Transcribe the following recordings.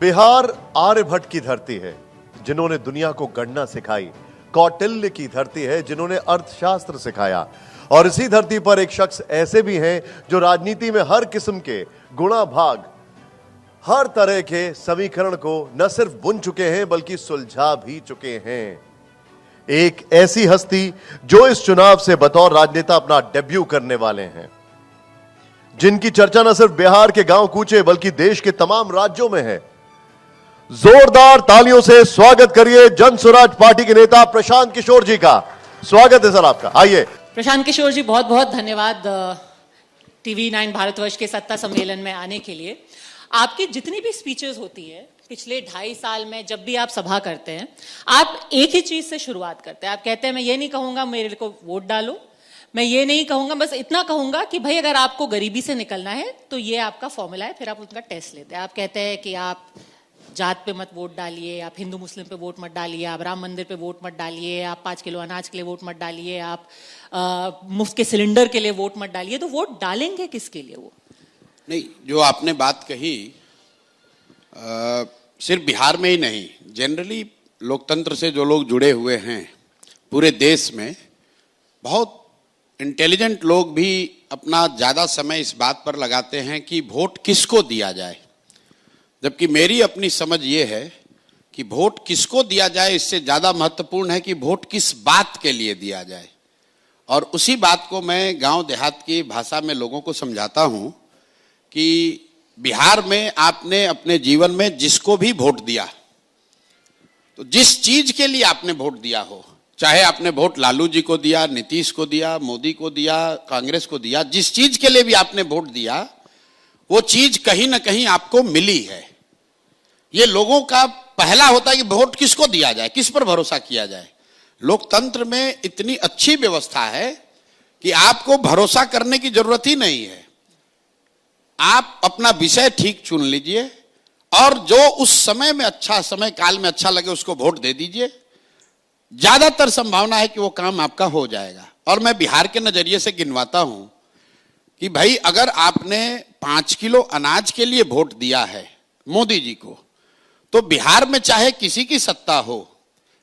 बिहार आर्यभट्ट की धरती है जिन्होंने दुनिया को गणना सिखाई, कौटिल्य की धरती है जिन्होंने अर्थशास्त्र सिखाया, और इसी धरती पर एक शख्स ऐसे भी हैं जो राजनीति में हर किस्म के गुणा भाग, हर तरह के समीकरण को न सिर्फ बुन चुके हैं बल्कि सुलझा भी चुके हैं। एक ऐसी हस्ती जो इस चुनाव से बतौर राजनेता अपना डेब्यू करने वाले हैं, जिनकी चर्चा न सिर्फ बिहार के गांव कूचे बल्कि देश के तमाम राज्यों में है। जोरदार तालियों से स्वागत करिए जन स्वराज पार्टी के नेता प्रशांत किशोर जी का। स्वागत है सर आपका, आइए। प्रशांत किशोर जी, बहुत बहुत धन्यवाद टीवी 9 भारतवर्ष के सत्ता सम्मेलन में आने के लिए। आपकी जितनी भी स्पीचेस होती है पिछले 2.5 साल में, जब भी आप सभा करते हैं, आप एक ही चीज से शुरुआत करते हैं। आप कहते हैं मैं ये नहीं कहूंगा मेरे को वोट डालो, मैं ये नहीं कहूंगा, बस इतना कहूंगा कि भाई अगर आपको गरीबी से निकलना है तो ये आपका फॉर्मूला है। फिर आप उनका टेस्ट लेते हैं। आप कहते हैं कि आप जात पे मत वोट डालिए, आप हिंदू मुस्लिम पे वोट मत डालिए, आप राम मंदिर पे वोट मत डालिए, आप 5 किलो अनाज के लिए वोट मत डालिए, आप मुफ्त के सिलेंडर के लिए वोट मत डालिए। तो वोट डालेंगे किसके लिए? वो नहीं, जो आपने बात कही सिर्फ बिहार में ही नहीं, जनरली लोकतंत्र से जो लोग जुड़े हुए हैं पूरे देश में, बहुत इंटेलिजेंट लोग भी अपना ज़्यादा समय इस बात पर लगाते हैं कि वोट किसको दिया जाए, जबकि मेरी अपनी समझ ये है कि वोट किसको दिया जाए इससे ज़्यादा महत्वपूर्ण है कि वोट किस बात के लिए दिया जाए। और उसी बात को मैं गांव देहात की भाषा में लोगों को समझाता हूं कि बिहार में आपने अपने जीवन में जिसको भी वोट दिया, तो जिस चीज के लिए आपने वोट दिया हो, चाहे आपने वोट लालू जी को दिया, नीतीश को दिया, मोदी को दिया, कांग्रेस को दिया, जिस चीज के लिए भी आपने वोट दिया वो चीज कहीं ना कहीं आपको मिली है। ये लोगों का पहला होता है कि वोट किसको दिया जाए, किस पर भरोसा किया जाए। लोकतंत्र में इतनी अच्छी व्यवस्था है कि आपको भरोसा करने की जरूरत ही नहीं है। आप अपना विषय ठीक चुन लीजिए और जो उस समय में अच्छा, समय काल में अच्छा लगे उसको वोट दे दीजिए। ज्यादातर संभावना है कि वो काम आपका हो जाएगा। और मैं बिहार के नजरिए से गिनवाता हूं कि भाई अगर आपने 5 किलो अनाज के लिए वोट दिया है मोदी जी को, तो बिहार में चाहे किसी की सत्ता हो,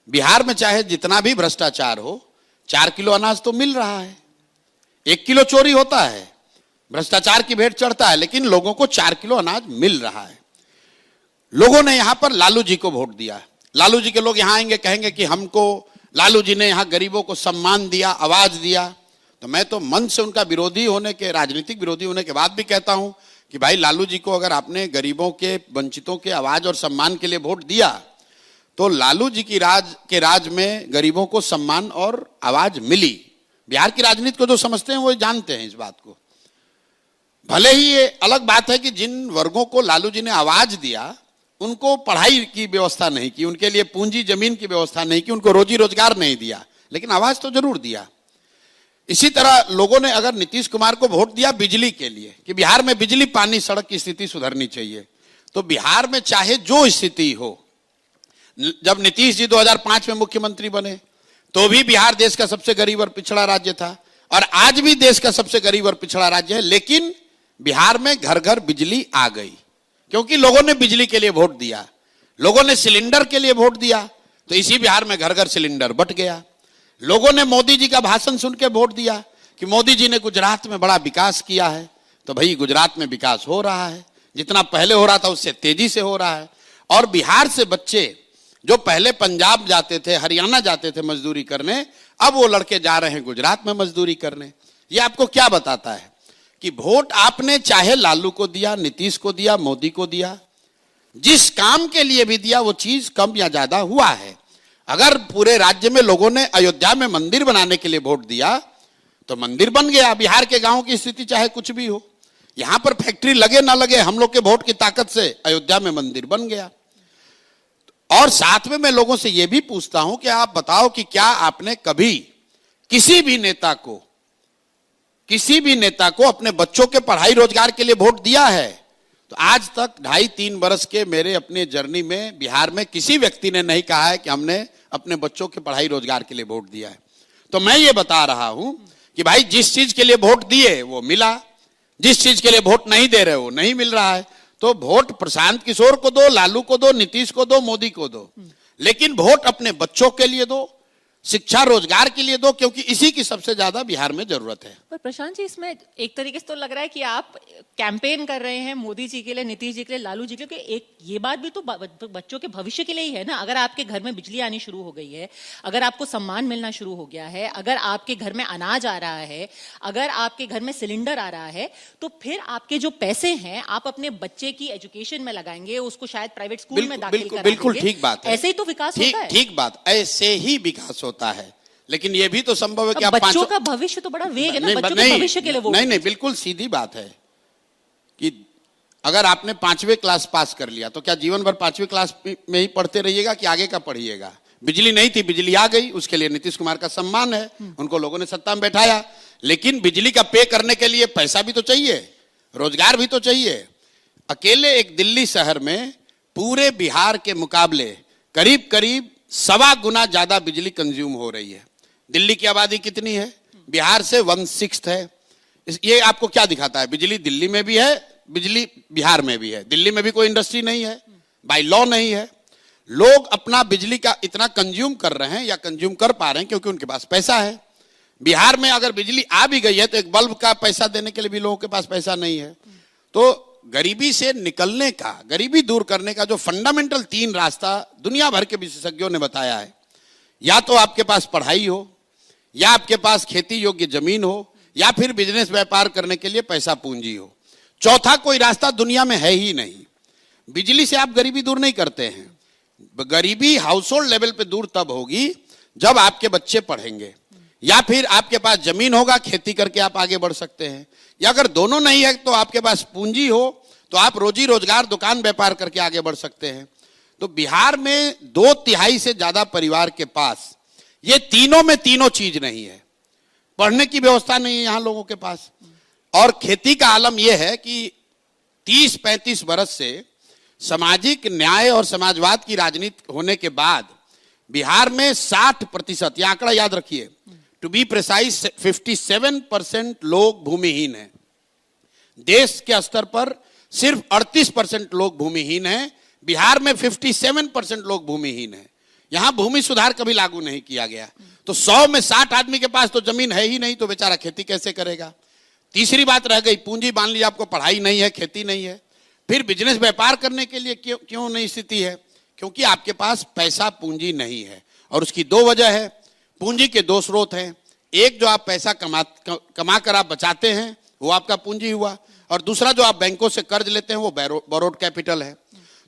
बिहार में चाहे जितना भी भ्रष्टाचार हो, 4 किलो अनाज तो मिल रहा है। 1 किलो चोरी होता है, भ्रष्टाचार की भेंट चढ़ता है, लेकिन लोगों को 4 किलो अनाज मिल रहा है। लोगों ने यहां पर लालू जी को वोट दिया। लालू जी के लोग यहां आएंगे, कहेंगे कि हमको लालू जी ने यहां गरीबों को सम्मान दिया, आवाज दिया। तो मैं तो मन से उनका विरोधी होने के, राजनीतिक विरोधी होने के बाद भी कहता हूं कि भाई लालू जी को अगर आपने गरीबों के, वंचितों के आवाज और सम्मान के लिए वोट दिया, तो लालू जी की राज में गरीबों को सम्मान और आवाज मिली। बिहार की राजनीति को जो समझते हैं वो जानते हैं इस बात को। भले ही ये अलग बात है कि जिन वर्गों को लालू जी ने आवाज दिया उनको पढ़ाई की व्यवस्था नहीं की, उनके लिए पूंजी जमीन की व्यवस्था नहीं की, उनको रोजी रोजगार नहीं दिया, लेकिन आवाज तो जरूर दिया। इसी तरह लोगों ने अगर नीतीश कुमार को वोट दिया बिजली के लिए कि बिहार में बिजली, पानी, सड़क की स्थिति सुधरनी चाहिए, तो बिहार में चाहे जो स्थिति हो, जब नीतीश जी 2005 में मुख्यमंत्री बने तो भी बिहार देश का सबसे गरीब और पिछड़ा राज्य था, और आज भी देश का सबसे गरीब और पिछड़ा राज्य है। लेकिन बिहार में घर घर बिजली आ गई क्योंकि लोगों ने बिजली के लिए वोट दिया, लोगों ने सिलेंडर के लिए वोट दिया, तो इसी बिहार में घर घर सिलेंडर बंट गया। लोगों ने मोदी जी का भाषण सुन के वोट दिया कि मोदी जी ने गुजरात में बड़ा विकास किया है, तो भाई गुजरात में विकास हो रहा है, जितना पहले हो रहा था उससे तेजी से हो रहा है। और बिहार से बच्चे जो पहले पंजाब जाते थे, हरियाणा जाते थे मजदूरी करने, अब वो लड़के जा रहे हैं गुजरात में मजदूरी करने। ये आपको क्या बताता है कि वोट आपने चाहे लालू को दिया, नीतीश को दिया, मोदी को दिया, जिस काम के लिए भी दिया वो चीज कम या ज्यादा हुआ है। अगर पूरे राज्य में लोगों ने अयोध्या में मंदिर बनाने के लिए वोट दिया तो मंदिर बन गया। बिहार के गांव की स्थिति चाहे कुछ भी हो, यहां पर फैक्ट्री लगे ना लगे, हम लोग के वोट की ताकत से अयोध्या में मंदिर बन गया। और साथ में मैं लोगों से यह भी पूछता हूं कि आप बताओ कि क्या आपने कभी किसी भी नेता को अपने बच्चों के पढ़ाई रोजगार के लिए वोट दिया है? तो आज तक 2.5-3 बरस के मेरे अपने जर्नी में बिहार में किसी व्यक्ति ने नहीं कहा है कि हमने अपने बच्चों के पढ़ाई रोजगार के लिए वोट दिया है। तो मैं ये बता रहा हूं कि भाई जिस चीज के लिए वोट दिए वो मिला, जिस चीज के लिए वोट नहीं दे रहे वो नहीं मिल रहा है। तो वोट प्रशांत किशोर को दो, लालू को दो, नीतीश को दो, मोदी को दो, लेकिन वोट अपने बच्चों के लिए दो, शिक्षा रोजगार के लिए दो, क्योंकि इसी की सबसे ज्यादा बिहार में जरूरत है। पर प्रशांत जी, इसमें एक तरीके से तो लग रहा है कि आप कैंपेन कर रहे हैं मोदी जी के लिए, नीतीश जी के लिए, लालू जी के लिए। एक ये बात भी तो बच्चों के भविष्य के लिए ही है ना। अगर आपके घर में बिजली आनी शुरू हो गई है, अगर आपको सम्मान मिलना शुरू हो गया है, अगर आपके घर में अनाज आ रहा है, अगर आपके घर में सिलेंडर आ रहा है, तो फिर आपके जो पैसे हैं आप अपने बच्चे की एजुकेशन में लगाएंगे, उसको शायद प्राइवेट स्कूल में दाखिल करा देंगे। बिल्कुल ठीक बात है, ऐसे ही तो विकास होता है। ठीक बात, ऐसे ही विकास होता है। लेकिन यह भी तो संभव है कि आप बच्चों का भविष्य तो बड़ा वेग है ना, बच्चों के भविष्य के लिए वोट। नहीं, बिल्कुल सीधी बात है कि अगर आपने 5वीं क्लास पास कर लिया तो क्या जीवन भर 5वीं क्लास में ही पढ़ते रहिएगा कि आगे का पढ़िएगा? बिजली नहीं थी, बिजली आ गई, उसके लिए नीतीश कुमार का सम्मान है, उनको लोगों ने सत्ता में बैठाया। लेकिन बिजली का पे करने के लिए पैसा भी तो चाहिए, रोजगार भी तो चाहिए। अकेले एक दिल्ली शहर में पूरे बिहार के मुकाबले करीब करीब 1.25 गुना ज्यादा बिजली कंज्यूम हो रही है। दिल्ली की आबादी कितनी है? बिहार से 1/6 है। ये आपको क्या दिखाता है? बिजली दिल्ली में भी है, बिजली बिहार में भी है। दिल्ली में भी कोई इंडस्ट्री नहीं है, बाय लॉ नहीं है। लोग अपना बिजली का इतना कंज्यूम कर रहे हैं या कंज्यूम कर पा रहे हैं क्योंकि उनके पास पैसा है। बिहार में अगर बिजली आ भी गई है तो एक बल्ब का पैसा देने के लिए भी लोगों के पास पैसा नहीं है। तो गरीबी से निकलने का, गरीबी दूर करने का जो फंडामेंटल 3 रास्ता दुनिया भर के विशेषज्ञों ने बताया है, या तो आपके पास पढ़ाई हो, या आपके पास खेती योग्य जमीन हो, या फिर बिजनेस व्यापार करने के लिए पैसा पूंजी हो। चौथा कोई रास्ता दुनिया में है ही नहीं। बिजली से आप गरीबी दूर नहीं करते हैं। गरीबी हाउस होल्ड लेवल पे दूर तब होगी जब आपके बच्चे पढ़ेंगे, या फिर आपके पास जमीन होगा, खेती करके आप आगे बढ़ सकते हैं, या अगर दोनों नहीं है तो आपके पास पूंजी हो तो आप रोजी रोजगार दुकान व्यापार करके आगे बढ़ सकते हैं। तो बिहार में 2/3 से ज्यादा परिवार के पास ये तीनों में तीनों चीज नहीं है। पढ़ने की व्यवस्था नहीं है यहां लोगों के पास, और खेती का आलम यह है कि 30-35 बरस से सामाजिक न्याय और समाजवाद की राजनीति होने के बाद बिहार में 60%, यह आंकड़ा याद रखिए, टू बी प्रिसाइज 57% लोग भूमिहीन हैं। देश के स्तर पर सिर्फ 38% लोग भूमिहीन हैं, बिहार में 57% लोग भूमिहीन हैं। यहां भूमि सुधार कभी लागू नहीं किया गया। तो 100 में 60 आदमी के पास तो जमीन है ही नहीं, तो बेचारा खेती कैसे करेगा? तीसरी बात रह गई पूंजी। मान लीजिए आपको पढ़ाई नहीं है, खेती नहीं है, फिर बिजनेस व्यापार करने के लिए क्यों नहीं स्थिति है? क्योंकि आपके पास पैसा पूंजी नहीं है। और उसकी 2 वजह है। पूंजी के 2 स्रोत हैं। एक, जो आप पैसा कमा कर आप बचाते हैं, वो आपका पूंजी हुआ, और दूसरा जो आप बैंकों से कर्ज लेते हैं वो बोरोड कैपिटल है।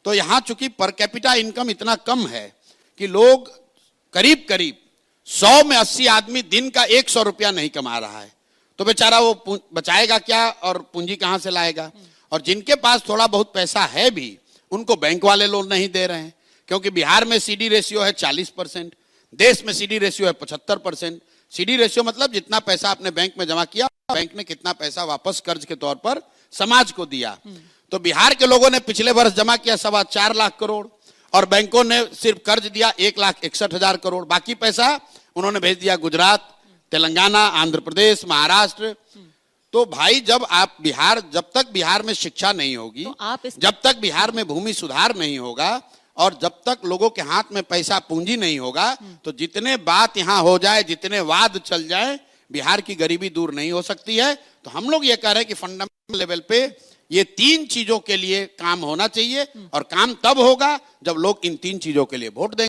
तो यहां चूंकि पर कैपिटा इनकम इतना कम है कि लोग करीब करीब 100 में 80 आदमी दिन का 100 रुपया नहीं कमा रहा है, तो बेचारा वो बचाएगा क्या और पूंजी कहां से लाएगा? और जिनके पास थोड़ा बहुत पैसा है भी, उनको बैंक वाले लोन नहीं दे रहे हैं, क्योंकि बिहार में सीडी रेशियो है 40%, देश में सीडी रेशियो है 75%। सीडी रेशियो मतलब जितना पैसा आपने बैंक में जमा किया, बैंक ने कितना पैसा वापस कर्ज के तौर पर समाज को दिया। तो बिहार के लोगों ने पिछले वर्ष जमा किया 4.25 लाख करोड़, और बैंकों ने सिर्फ कर्ज दिया 1,61,000 करोड़। बाकी पैसा उन्होंने भेज दिया गुजरात, तेलंगाना, आंध्र प्रदेश, महाराष्ट्र। तो भाई, जब तक बिहार में शिक्षा नहीं होगी, तो जब तक बिहार में भूमि सुधार नहीं होगा, और जब तक लोगों के हाथ में पैसा पूंजी नहीं होगा, तो जितने बात यहां हो जाए, जितने वाद चल जाए, बिहार की गरीबी दूर नहीं हो सकती है। तो हम लोग ये कह रहे हैं कि फंडामेंटल लेवल पे ये 3 चीजों के लिए काम होना चाहिए, और काम तब होगा जब लोग इन 3 चीजों के लिए वोट देंगे।